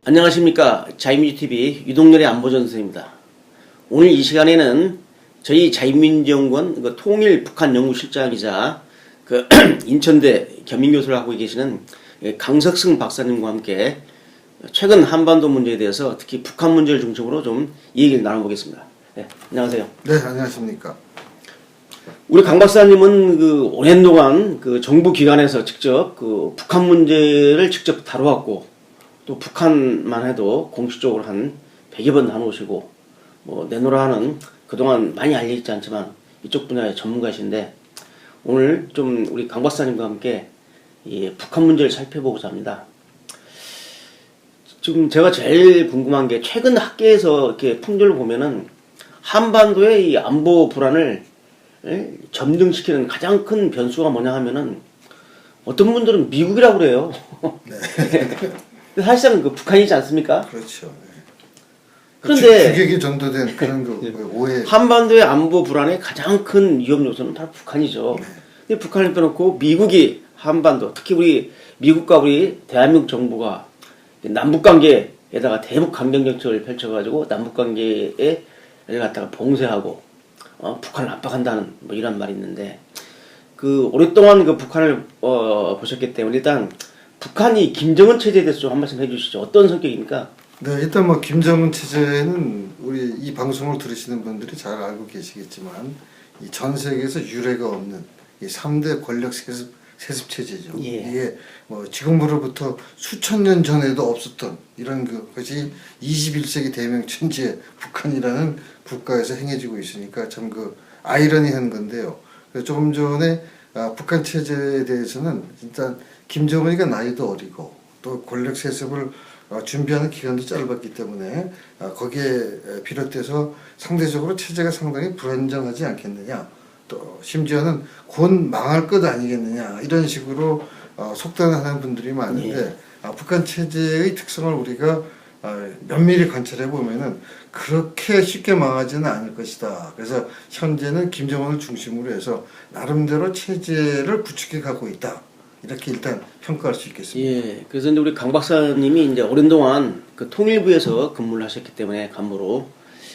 안녕하십니까. 자유민주TV 유동열의 안보전선입니다. 오늘 이 시간에는 저희 자유민주연구원 통일 북한 연구실장이자 인천대 겸임교수를 하고 계시는 강석승 박사님과 함께 최근 한반도 문제에 대해서 특히 북한 문제를 중심으로 좀 얘기를 나눠보겠습니다. 네, 안녕하세요. 네, 안녕하십니까. 우리 강 박사님은 오랜 동안 정부 기관에서 직접 북한 문제를 직접 다루었고, 또 북한만 해도 공식적으로 한 100여 번 다녀오시고, 내노라 하는 그동안 많이 알려있지 않지만 이쪽 분야의 전문가이신데, 오늘 좀 우리 강 박사님과 함께 이 북한 문제를 살펴보고자 합니다. 지금 제가 제일 궁금한 게, 최근 학계에서 이렇게 풍조를 보면은 한반도의 이 안보 불안을 점등시키는 가장 큰 변수가 뭐냐 하면은, 어떤 분들은 미국이라고 그래요. 네. 사실상 북한이지 않습니까? 그렇죠. 네. 그런데 주객이 전도된 그런 오해. 한반도의 안보 불안의 가장 큰 위험 요소는 바로 북한이죠. 네. 근데 북한을 빼놓고 미국이 한반도, 특히 우리 미국과 우리 대한민국 정부가 남북관계에다가 대북 강경 정책을 펼쳐가지고 남북관계에 갖다가 봉쇄하고 북한을 압박한다는 이런 말이 있는데, 오랫동안 북한을 보셨기 때문에 일단 북한이 김정은 체제에 대해서 좀 한 말씀 해주시죠. 어떤 성격입니까? 네, 일단 김정은 체제는 우리 이 방송을 들으시는 분들이 잘 알고 계시겠지만, 이 전 세계에서 유례가 없는 이 3대 권력 세습 체제죠. 예. 이게 지금으로부터 수천 년 전에도 없었던 이런 것이 21세기 대명천지에 북한이라는 국가에서 행해지고 있으니까 참 아이러니한 건데요. 조금 전에 북한 체제에 대해서는 일단 김정은이가 나이도 어리고 또 권력 세습을 준비하는 기간도 짧았기 때문에 거기에 비롯돼서 상대적으로 체제가 상당히 불안정하지 않겠느냐, 또 심지어는 곧 망할 것 아니겠느냐, 이런 식으로 속단하는 분들이 많은데, 북한 체제의 특성을 우리가 면밀히 관찰해 보면은 그렇게 쉽게 망하지는 않을 것이다. 그래서 현재는 김정은을 중심으로 해서 나름대로 체제를 구축해 가고 있다, 이렇게 일단 평가할 수 있겠습니다. 예. 그래서 이제 우리 강 박사님이 이제 오랜 동안 통일부에서 근무를 하셨기 때문에 간부로,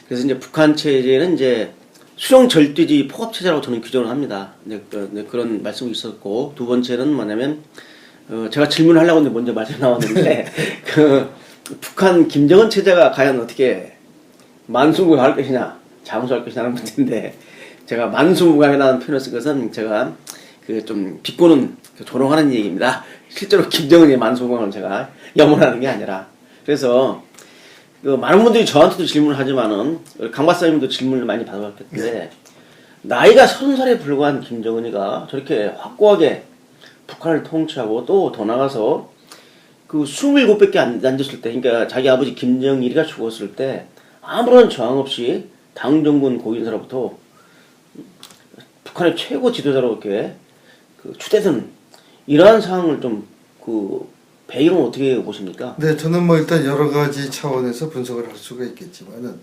그래서 이제 북한 체제는 이제 수령 절대주의 포갑 체제라고 저는 규정을 합니다. 이제 그런 말씀이 있었고, 두 번째는 뭐냐면 제가 질문을 하려고 했는데 먼저 말씀 나왔는데 북한 김정은 체제가 과연 어떻게 만수무강할 것이냐, 장수할 것이냐는 문제인데, 제가 만수무강이라는 표현을 쓴 것은 제가 좀 비꼬는 조롱하는 얘기입니다. 실제로 김정은의 만수무강을 제가 염원하는 게 아니라. 그래서 많은 분들이 저한테도 질문을 하지만은 강 박사님도 질문을 많이 받아봤기 때문에, 나이가 30살에 불과한 김정은이가 저렇게 확고하게 북한을 통치하고 또 더 나가서 27밖에 안 됐을 때, 그러니까 자기 아버지 김정일이가 죽었을 때 아무런 저항 없이 당정군 고위인사로부터 북한의 최고 지도자로 이렇게 추대되는 이러한 상황을 좀 배경은 어떻게 보십니까? 네, 저는 일단 여러 가지 차원에서 분석을 할 수가 있겠지만은,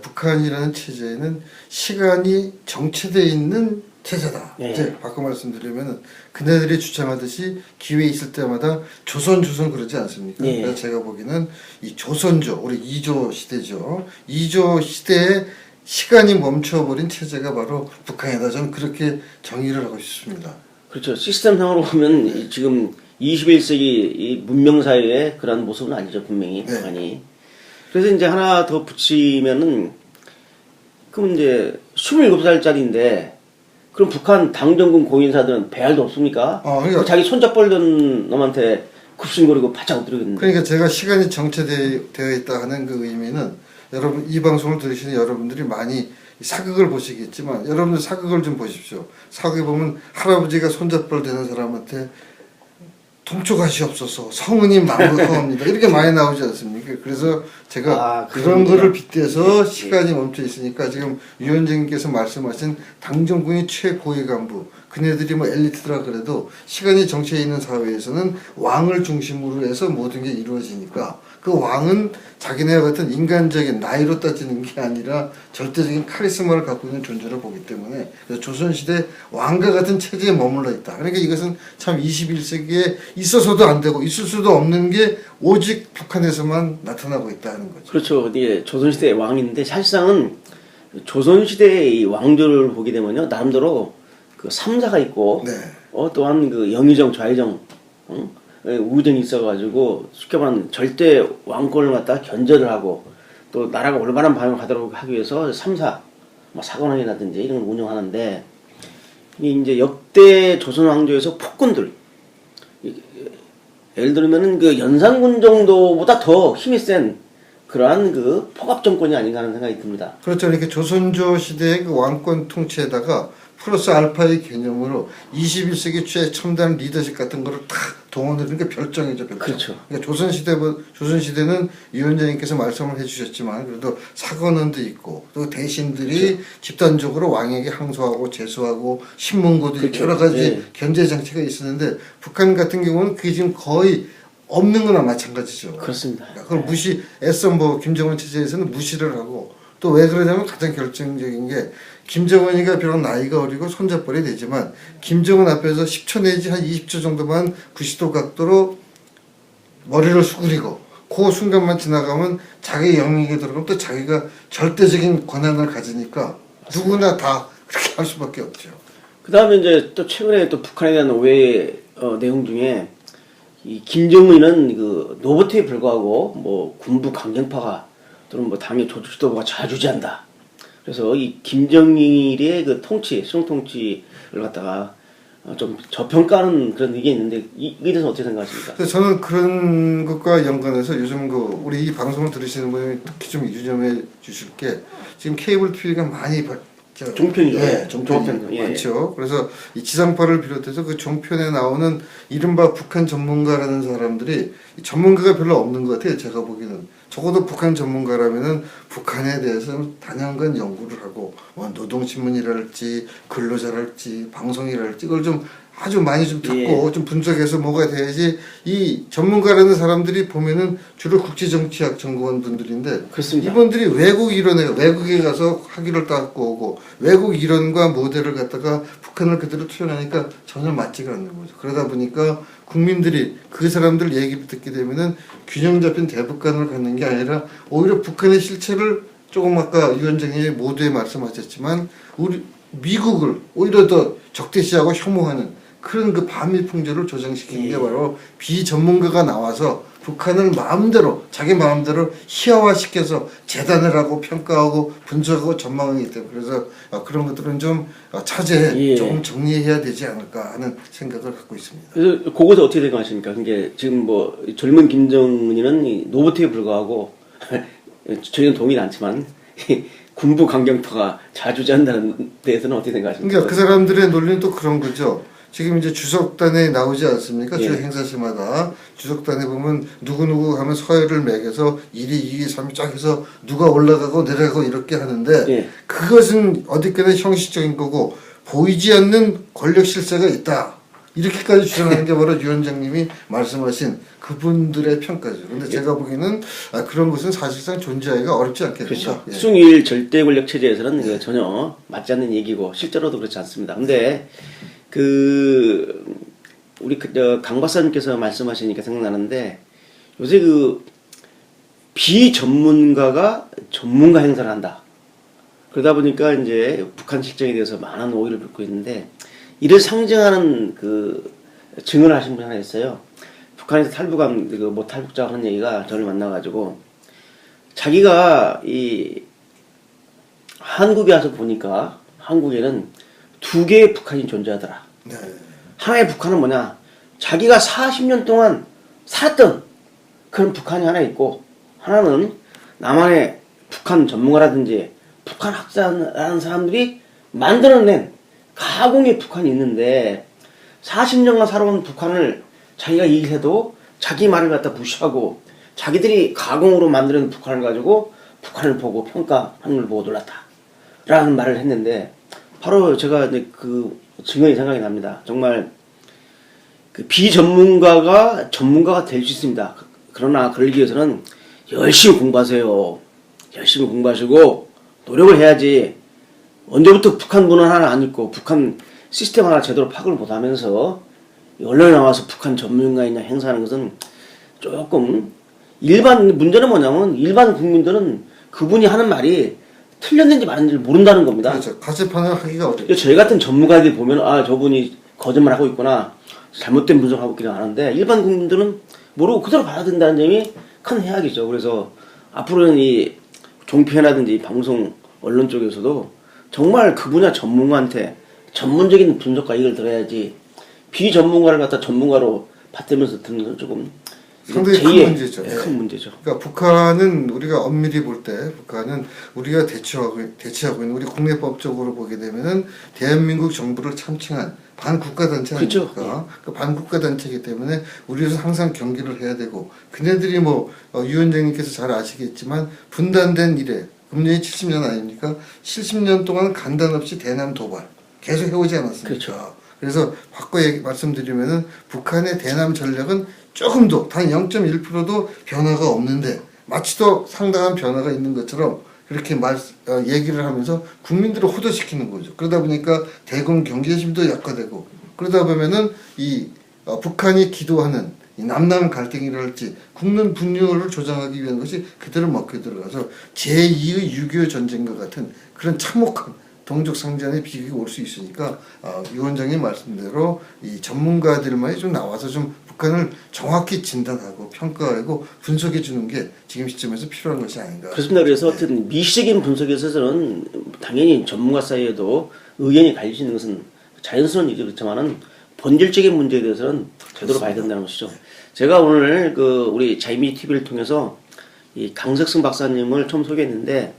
북한이라는 체제는 시간이 정체되어 있는 체제다. 네. 이제 바꿔 말씀드리면은 그네들이 주장하듯이 기회 있을 때마다 조선 그러지 않습니까? 네. 그래서 제가 보기에는 이 조선조, 우리 2조 시대죠. 2조 시대에 시간이 멈춰버린 체제가 바로 북한이다. 저는 그렇게 정의를 하고 싶습니다. 그렇죠. 시스템상으로 보면 지금 21세기 이 문명사회의 그런 모습은 아니죠, 분명히 북한이. 네. 그래서 이제 하나 더 붙이면은, 그럼 이제 27살짜리인데 그럼 북한 당정군 고위인사들은 배알도 없습니까? 그러니까 자기 손잡 벌던 놈한테 굽신거리고 바짝 엎드리겠는데. 그러니까 제가 시간이 정체되어 있다 하는 그 의미는, 여러분 이 방송을 들으시는 여러분들이 많이 사극을 보시겠지만, 여러분들 사극을 좀 보십시오. 사극에 보면 할아버지가 손잡벌 되는 사람한테 통촉하시옵소서, 성은이 만극하옵니다, 이렇게 많이 나오지 않습니까? 그래서 제가 그런 거를 빗대서 시간이 멈춰 있으니까, 지금 위원장님께서 말씀하신 당정군의 최고위 간부, 그네들이 엘리트라 그래도 시간이 정체해 있는 사회에서는 왕을 중심으로 해서 모든 게 이루어지니까 그 왕은 자기네와 같은 인간적인 나이로 따지는 게 아니라 절대적인 카리스마를 갖고 있는 존재로 보기 때문에 그래서 조선시대 왕과 같은 체제에 머물러 있다. 그러니까 이것은 참 21세기에 있어서도 안 되고 있을 수도 없는 게 오직 북한에서만 나타나고 있다는 거죠. 그렇죠. 이게 조선시대의 왕인데 사실상은 조선시대의 이 왕조를 보게 되면요. 나름대로 그 삼사가 있고 네. 또한 그 영의정, 좌의정, 우의정이 있어가지고 쉽게 말하면 절대 왕권을 갖다 견제를 하고 또 나라가 올바른 방향을 가도록 하기 위해서 삼사, 뭐 사관원이라든지 이런 걸 운영하는데 이 이제 역대 조선 왕조에서 폭군들 예를 들면은 그 연산군 정도보다 더 힘이 센 그러한 그 포갑 정권이 아닌가 하는 생각이 듭니다. 그렇죠. 이렇게 조선조 시대의 그 왕권 통치에다가 플러스 알파의 개념으로 21세기 최첨단 리더십 같은 거를 다 동원하는 게 별정이죠, 별정. 그렇죠. 그러니까 조선시대는 위원장님께서 말씀을 해주셨지만 그래도 사관원도 있고 또 대신들이 그렇죠. 집단적으로 왕에게 항소하고 제소하고 신문고도 그렇죠. 여러 가지 네. 견제 장치가 있었는데 북한 같은 경우는 그게 지금 거의 없는 거나 마찬가지죠. 그렇습니다. 그걸 애써 뭐 김정은 체제에서는 무시를 하고 또 왜 그러냐면 가장 결정적인 게 김정은이가 비록 나이가 어리고 손잡벌이 되지만 김정은 앞에서 10초 내지 한 20초 정도만 90도 각도로 머리를 수그리고 그 순간만 지나가면 자기 영역에 들어가면 또 자기가 절대적인 권한을 가지니까 누구나 다 그렇게 할 수밖에 없죠. 그 다음에 이제 또 최근에 또 북한에 대한 오해 내용 중에 이 김정은은 그 노보트에 불과하고 뭐 군부 강경파가 또는 뭐 당의 조직 지도부가 좌주지한다. 그래서 이 김정일의 그 통치, 수령 통치를 갖다가 좀 저평가하는 그런 의견이 있는데 이에 대해서 어떻게 생각하십니까? 그래서 저는 그런 것과 연관해서 요즘 그 우리 이 방송을 들으시는 분이 특히 좀 유념해 주실 게 지금 케이블 TV가 많이 종편이죠. 예, 종편이 종편. 예. 많죠. 그래서 이 지상파를 비롯해서 그 종편에 나오는 이른바 북한 전문가라는 사람들이 전문가가 별로 없는 것 같아요. 제가 보기에는 적어도 북한 전문가라면은 북한에 대해서 단연간 연구를 하고 뭐 노동신문이랄지 근로자랄지 방송이랄지 그걸 좀 아주 많이 좀 듣고 좀 분석해서 뭐가 돼야지 이 전문가라는 사람들이 보면은 주로 국제정치학 전공한 분들인데 그렇습니다. 이분들이 외국 이론에 외국에 가서 학위를 따고 오고 외국 이론과 모델을 갖다가 북한을 그대로 투영하니까 전혀 맞지가 않는 거죠. 그러다 보니까 국민들이 그 사람들 얘기를 듣게 되면은 균형 잡힌 대북관을 갖는 게 아니라 오히려 북한의 실체를 조금 아까 위원장님이 모두에 말씀하셨지만 우리 미국을 오히려 더 적대시하고 혐오하는 그런 그 반미풍조를 조장시키는 게 바로 비전문가가 나와서 북한을 마음대로 자기 마음대로 희화화시켜서 재단을 하고 평가하고 분석하고 전망하기 때문에 그래서 그런 것들은 좀 차제에 조금 정리해야 되지 않을까 하는 생각을 갖고 있습니다. 그래서 그것은 어떻게 생각하십니까? 그게 지금 뭐 젊은 김정은이는 노보트에 불과하고 저희는 동의는 않지만 군부 강경파가 자주지한다는 데에서는 어떻게 생각하십니까? 그러니까 그 사람들의 논리는 또 그런 거죠. 지금 이제 주석단에 나오지 않습니까? 주 행사시마다 주석단에 보면 누구누구 하면 서열을 매겨서 1위, 2위, 3위 쫙 해서 누가 올라가고 내려가고 이렇게 하는데 그것은 어디까지 형식적인 거고 보이지 않는 권력 실세가 있다. 이렇게까지 주장하는 게 바로 위원장님이 말씀하신 그분들의 평가죠. 근데 제가 보기에는 그런 것은 사실상 존재하기가 어렵지 않겠습니까? 그렇죠. 수중일 절대 권력 체제에서는 전혀 맞지 않는 얘기고 실제로도 그렇지 않습니다. 근데 우리 강 박사님께서 말씀하시니까 생각나는데 요새 비전문가가 전문가 행사를 한다. 그러다 보니까 이제 북한 실정에 대해서 많은 오해를 받고 있는데 이를 상징하는 증언을 하신 분이 하나 있어요. 북한에서 탈북한 뭐 탈북자 하는 얘기가 저를 만나가지고 자기가 이 한국에 와서 보니까 한국에는 두 개의 북한이 존재하더라. 네. 하나의 북한은 뭐냐? 자기가 40년 동안 살았던 그런 북한이 하나 있고 하나는 남한의 북한 전문가라든지 북한 학자라는 사람들이 만들어낸 가공의 북한이 있는데 40년간 살아온 북한을 자기가 얘기해도 자기 말을 갖다 무시하고 자기들이 가공으로 만드는 북한을 가지고 북한을 보고 평가하는 걸 보고 놀랐다 라는 말을 했는데 바로 제가 이제 그 증언이 생각이 납니다. 정말 비전문가가 전문가가 될 수 있습니다. 그러나 그러기 위해서는 열심히 공부하세요. 열심히 공부하시고 노력을 해야지. 언제부터 북한군은 하나 안 있고 북한 시스템 하나 제대로 파악을 못하면서 언론에 나와서 북한 전문가이냐 행사하는 것은 조금 일반 문제는 뭐냐면 일반 국민들은 그분이 하는 말이 틀렸는지 맞는지 모른다는 겁니다. 그렇죠. 가치판을 하기가 어렵죠. 저희 같은 전문가들이 보면 아 저분이 거짓말하고 있구나 잘못된 분석하고 있기는 하는데 일반 국민들은 모르고 그대로 봐야 된다는 점이 큰 해악이죠. 그래서 앞으로는 이 종편이라든지 방송 언론 쪽에서도 정말 그 분야 전문가한테 전문적인 분석과 얘기를 들어야지 비전문가를 갖다 전문가로 받들면서 듣는 건 조금 상당히 큰 제2의 문제죠. 큰 문제죠. 그러니까 북한은 우리가 엄밀히 볼 때 북한은 우리가 대처하고 있는 우리 국내법적으로 보게 되면은 대한민국 정부를 참칭한 반국가 단체 그렇죠. 아닙니까? 그 반국가 단체이기 때문에 우리는 항상 경계를 해야 되고 그네들이 뭐 위원장님께서 잘 아시겠지만 분단된 이래 금년이 70년 아닙니까? 70년 동안 간단 없이 대남 도발 계속 해오지 않았습니까? 그렇죠. 그래서 바꿔 말씀드리면은 북한의 대남 전략은 조금도 단 0.1%도 변화가 없는데 마치도 상당한 변화가 있는 것처럼 그렇게 얘기를 하면서 국민들을 호도시키는 거죠. 그러다 보니까 대공 경계심도 약화되고 그러다 보면은 이 북한이 기도하는 이 남남 갈등이랄지 국민 분열을 조장하기 위한 것이 그대로 먹혀 들어가서 제2의 6.25 전쟁과 같은 그런 참혹한 동족상잔의 비극이 올 수 있으니까 위원장님 말씀대로 이 전문가들만이 좀 나와서 좀 북한을 정확히 진단하고 평가하고 분석해 주는 게 지금 시점에서 필요한 것이 아닌가. 그렇습니다. 그래서 어쨌든 미시적인 분석에 있어서는 당연히 전문가 사이에도 의견이 갈릴 수 있는 것은 자연스러운 일이 그렇지만은 본질적인 문제에 대해서는 제대로 봐야 된다는 것이죠. 제가 오늘 그 우리 자이미 TV를 통해서 이 강석승 박사님을 처음 소개했는데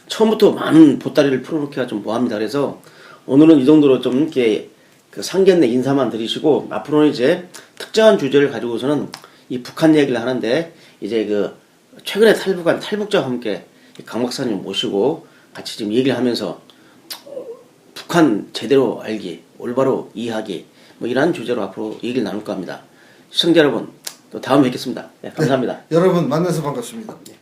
처음부터 많은 보따리를 풀어놓기가 좀 뭐합니다. 그래서 오늘은 이 정도로 좀 이렇게 그 상견례 인사만 드리시고 앞으로는 이제 특정한 주제를 가지고서는 이 북한 얘기를 하는데 이제 그 최근에 탈북한 탈북자와 함께 강 박사님 모시고 같이 지금 얘기를 하면서 북한 제대로 알기, 올바로 이해하기 뭐 이러한 주제로 앞으로 얘기를 나눌 겁니다. 시청자 여러분 또 다음에 뵙겠습니다. 네, 감사합니다. 네, 여러분 만나서 반갑습니다. 네.